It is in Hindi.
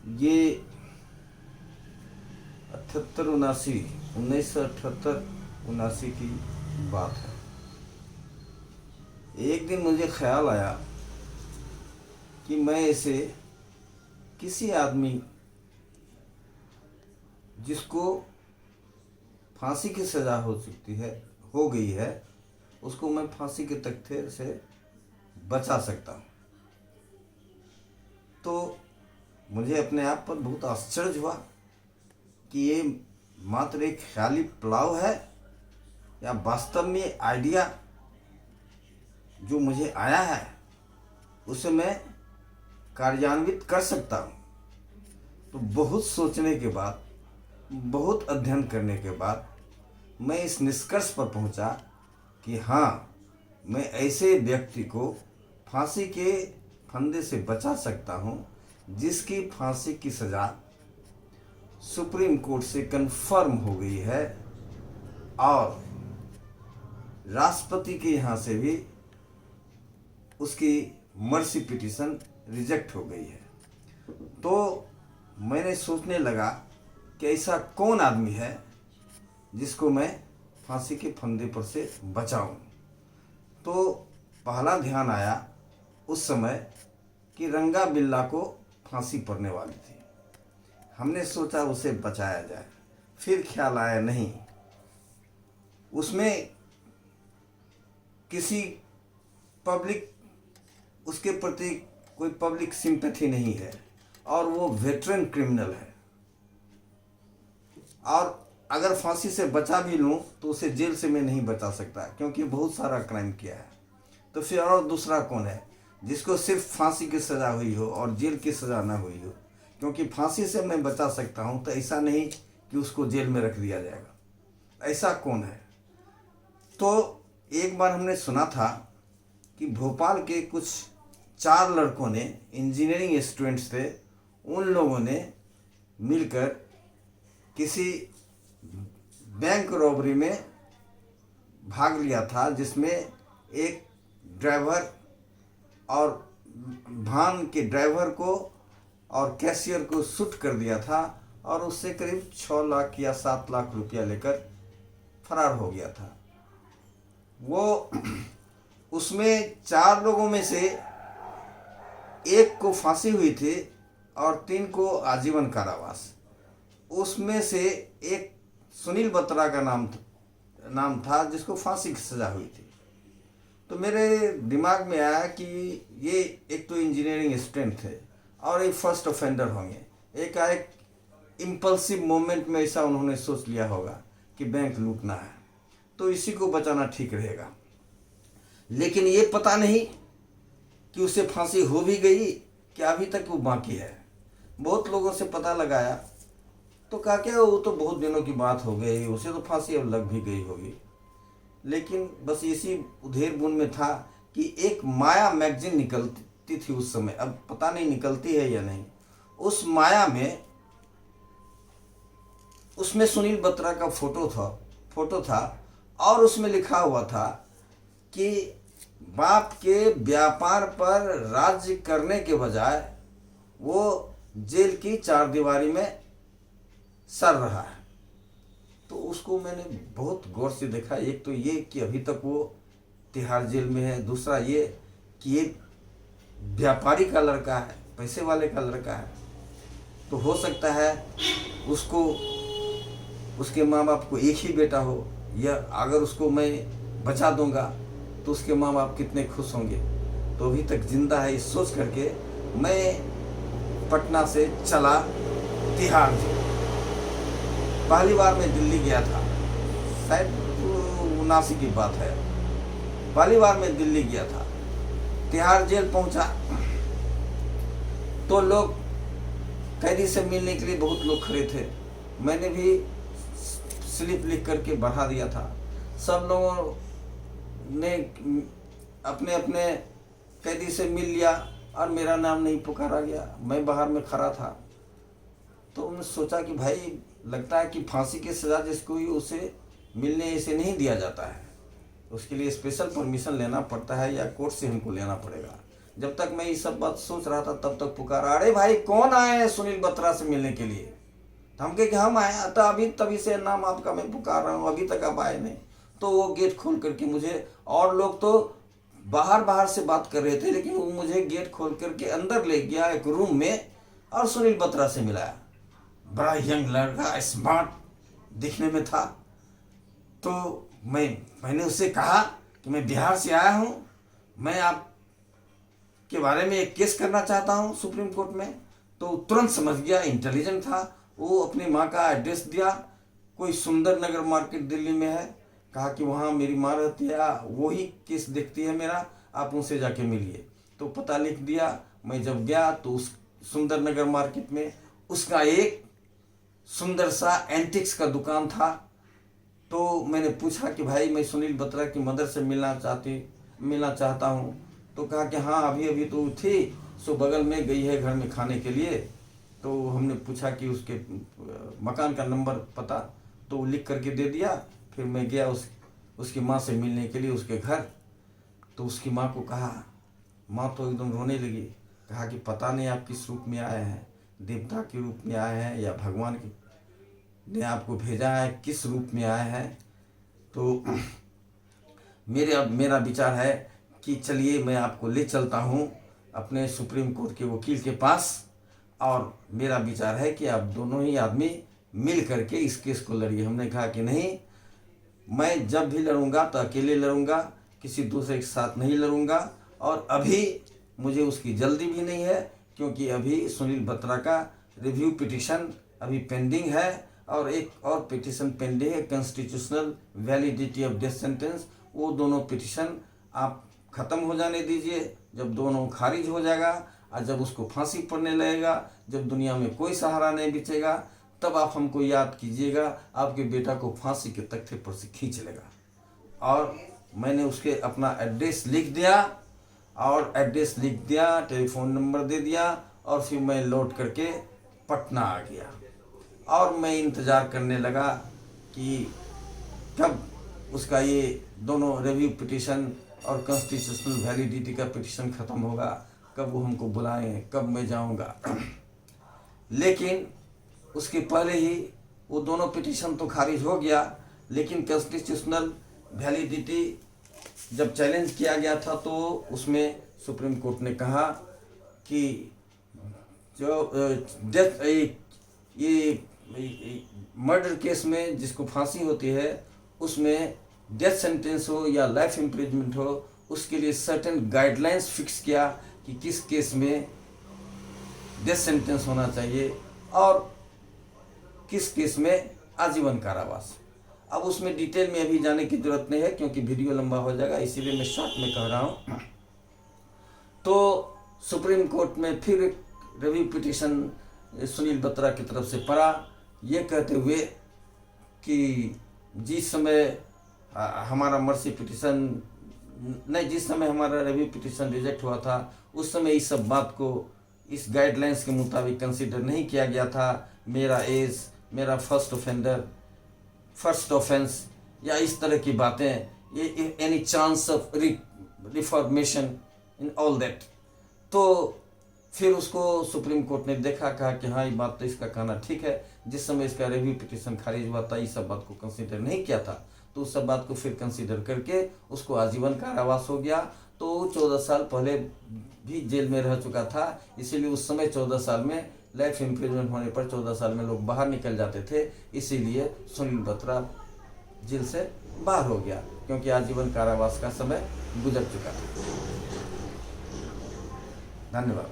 ये 1978 की बात है। एक दिन मुझे ख्याल आया कि मैं इसे किसी आदमी जिसको फांसी की सज़ा हो गई है, उसको मैं फांसी के तख्ते से बचा सकता हूँ। तो मुझे अपने आप पर बहुत आश्चर्य हुआ कि ये मात्र एक ख्याली पुलाव है या वास्तव में आइडिया जो मुझे आया है उसे मैं कार्यान्वित कर सकता हूँ। तो बहुत सोचने के बाद, बहुत अध्ययन करने के बाद मैं इस निष्कर्ष पर पहुँचा कि हाँ, मैं ऐसे व्यक्ति को फांसी के फंदे से बचा सकता हूँ जिसकी फांसी की सज़ा सुप्रीम कोर्ट से कन्फर्म हो गई है और राष्ट्रपति के यहाँ से भी उसकी मर्सी पिटीशन रिजेक्ट हो गई है। तो मैंने सोचने लगा कि ऐसा कौन आदमी है जिसको मैं फांसी के फंदे पर से बचाऊं। तो पहला ध्यान आया उस समय कि रंगा बिल्ला को फांसी पड़ने वाली थी। हमने सोचा उसे बचाया जाए। फिर ख्याल आया नहीं, उसमें किसी पब्लिक उसके प्रति कोई पब्लिक सिंपैथी नहीं है और वो वेटरन क्रिमिनल है, और अगर फांसी से बचा भी लूँ तो उसे जेल से मैं नहीं बचा सकता क्योंकि बहुत सारा क्राइम किया है। तो फिर और दूसरा कौन है जिसको सिर्फ फांसी की सज़ा हुई हो और जेल की सज़ा ना हुई हो? क्योंकि फांसी से मैं बचा सकता हूँ तो ऐसा नहीं कि उसको जेल में रख दिया जाएगा। ऐसा कौन है? तो एक बार हमने सुना था कि भोपाल के कुछ 4 लड़कों ने, इंजीनियरिंग स्टूडेंट्स थे, उन लोगों ने मिलकर किसी बैंक रॉबरी में भाग लिया था जिसमें एक ड्राइवर और वाहन के ड्राइवर को और कैशियर को शूट कर दिया था और उससे करीब 6 लाख या 7 लाख रुपया लेकर फरार हो गया था। वो उसमें 4 लोगों में से एक को फांसी हुई थी और 3 को आजीवन कारावास। उसमें से एक सुनील बत्रा का नाम था जिसको फांसी की सज़ा हुई थी। तो मेरे दिमाग में आया कि ये एक तो इंजीनियरिंग स्टूडेंट थे और एक फर्स्ट ऑफेंडर होंगे। एक इम्पल्सिव मोमेंट में ऐसा उन्होंने सोच लिया होगा कि बैंक लूटना है, तो इसी को बचाना ठीक रहेगा। लेकिन ये पता नहीं कि उसे फांसी हो भी गई कि अभी तक वो बाकी है। बहुत लोगों से पता लगाया तो कहा क्या वो तो बहुत दिनों की बात हो गई, उसे तो फांसी अब लग भी गई होगी। लेकिन बस इसी उधेर बुन में था कि एक माया मैगजीन निकलती थी उस समय, अब पता नहीं निकलती है या नहीं। उस माया में उसमें सुनील बत्रा का फोटो था और उसमें लिखा हुआ था कि बाप के व्यापार पर राज्य करने के बजाय वो जेल की 4 दीवारी में सड़ रहा है। तो उसको मैंने बहुत गौर से देखा। एक तो ये कि अभी तक वो तिहाड़ जेल में है, दूसरा ये कि ये व्यापारी का लड़का है, पैसे वाले का लड़का है। तो हो सकता है उसको, उसके माँ बाप को एक ही बेटा हो, या अगर उसको मैं बचा दूंगा तो उसके माँ बाप कितने खुश होंगे। तो अभी तक जिंदा है, इस सोच करके मैं पटना से चला तिहाड़ जेल। पहली बार मैं दिल्ली गया था, शायद 79 की बात है। पहली बार मैं दिल्ली गया था, तिहाड़ जेल पहुंचा तो लोग कैदी से मिलने के लिए बहुत लोग खड़े थे। मैंने भी स्लिप लिख करके बढ़ा दिया था। सब लोगों ने अपने अपने कैदी से मिल लिया और मेरा नाम नहीं पुकारा गया। मैं बाहर में खड़ा था। तो उन्होंने सोचा कि भाई लगता है कि फांसी की सज़ा जिसको हुई उसे मिलने इसे नहीं दिया जाता है, उसके लिए स्पेशल परमिशन लेना पड़ता है या कोर्ट से हमको लेना पड़ेगा। जब तक मैं ये सब बात सोच रहा था तब तक पुकारा, अरे भाई कौन आए हैं सुनील बत्रा से मिलने के लिए। तो हम कहे कि हम आए, तो अभी तभी से नाम आपका मैं पुकार रहा हूँ, अभी तक आप आए नहीं। तो वो गेट खोल करके मुझे, और लोग तो बाहर से बात कर रहे थे, लेकिन वो मुझे गेट खोल करके अंदर ले गया एक रूम में और सुनील बत्रा से मिलाया। बड़ा यंग लड़का, स्मार्ट दिखने में था। तो मैंने उससे कहा कि मैं बिहार से आया हूँ, मैं आप के बारे में एक केस करना चाहता हूँ सुप्रीम कोर्ट में। तो तुरंत समझ गया, इंटेलिजेंट था वो। अपनी माँ का एड्रेस दिया, कोई सुंदर नगर मार्केट दिल्ली में है, कहा कि वहाँ मेरी माँ रहती है, वही केस देखती है मेरा, आप उनसे जाके मिलिए। तो पता लिख दिया। मैं जब गया तो उस सुंदर नगर मार्केट में उसका एक सुंदर सा एंटिक्स का दुकान था। तो मैंने पूछा कि भाई मैं सुनील बत्रा की मदर से मिलना चाहता हूँ। तो कहा कि हाँ अभी तो थी, सो बगल में गई है घर में खाने के लिए। तो हमने पूछा कि उसके मकान का नंबर पता, तो वो लिख करके दे दिया। फिर मैं गया उसकी माँ से मिलने के लिए उसके घर। तो उसकी माँ को कहा, माँ तो एकदम रोने लगी। कहा कि पता नहीं आप किस रूप में आए हैं, देवता के रूप में आए हैं या भगवान ने आपको भेजा है, किस रूप में आए हैं। तो मेरा विचार है कि चलिए मैं आपको ले चलता हूँ अपने सुप्रीम कोर्ट के वकील के पास, और मेरा विचार है कि आप दोनों ही आदमी मिल करके इस केस को लड़िए। हमने कहा कि नहीं, मैं जब भी लड़ूंगा तो अकेले लड़ूंगा, किसी दूसरे के साथ नहीं लड़ूंगा। और अभी मुझे उसकी जल्दी भी नहीं है, क्योंकि अभी सुनील बत्रा का रिव्यू पिटिशन अभी पेंडिंग है, और एक और पिटिशन पेंडिंग है, constitutional validity of death sentence. वो दोनों पिटिशन आप ख़त्म हो जाने दीजिए। जब दोनों खारिज हो जाएगा और जब उसको फांसी पड़ने लगेगा, जब दुनिया में कोई सहारा नहीं बचेगा, तब आप हमको याद कीजिएगा, आपके बेटा को फांसी के तख्ते पर से खींच लेगा। और मैंने उसके अपना एड्रेस लिख दिया, टेलीफोन नंबर दे दिया, और फिर मैं लौट करके पटना आ गया। और मैं इंतज़ार करने लगा कि कब उसका ये दोनों रिव्यू पिटिशन और कॉन्स्टिट्यूशनल वैलिडिटी का पिटिशन ख़त्म होगा, कब वो हमको बुलाएं, कब मैं जाऊंगा। लेकिन उसके पहले ही वो दोनों पिटिशन तो खारिज हो गया, लेकिन कॉन्स्टिट्यूशनल वैलिडिटी जब चैलेंज किया गया था तो उसमें सुप्रीम कोर्ट ने कहा कि जो डेथ ये मर्डर केस में जिसको फांसी होती है, उसमें डेथ सेंटेंस हो या लाइफ इम्प्रिजमेंट हो, उसके लिए सर्टेन गाइडलाइंस फिक्स किया कि किस केस में डेथ सेंटेंस होना चाहिए और किस केस में आजीवन कारावास। अब उसमें डिटेल में अभी जाने की जरूरत नहीं है, क्योंकि वीडियो लंबा हो जाएगा, इसीलिए मैं शॉर्ट में कह रहा हूँ। तो सुप्रीम कोर्ट में फिर रिव्यू पिटिशन सुनील बत्रा की तरफ से पड़ा, ये कहते हुए कि जिस समय हमारा मर्सी पिटिशन नहीं, जिस समय हमारा रिव्यू पिटिशन रिजेक्ट हुआ था, उस समय इस सब बात को इस गाइडलाइंस के मुताबिक कंसीडर नहीं किया गया था। मेरा एज, मेरा फर्स्ट ऑफेंस या इस तरह की बातें, ये any chance of reformation in all that. तो फिर उसको सुप्रीम कोर्ट ने देखा, कहा कि हाँ ये बात तो इसका कहना ठीक है। जिस समय इसका रिव्यू पिटिशन खारिज हुआ था, इस सब बात को कंसीडर नहीं किया था, तो उस सब बात को फिर कंसीडर करके उसको आजीवन कारावास हो गया। तो 14 साल पहले भी जेल में रह चुका था, इसीलिए उस समय 14 साल में लाइफ इम्प्रिजमेंट होने पर 14 साल में लोग बाहर निकल जाते थे, इसीलिए सुनील बत्रा जेल से बाहर हो गया, क्योंकि आजीवन कारावास का समय गुजर चुका था। धन्यवाद।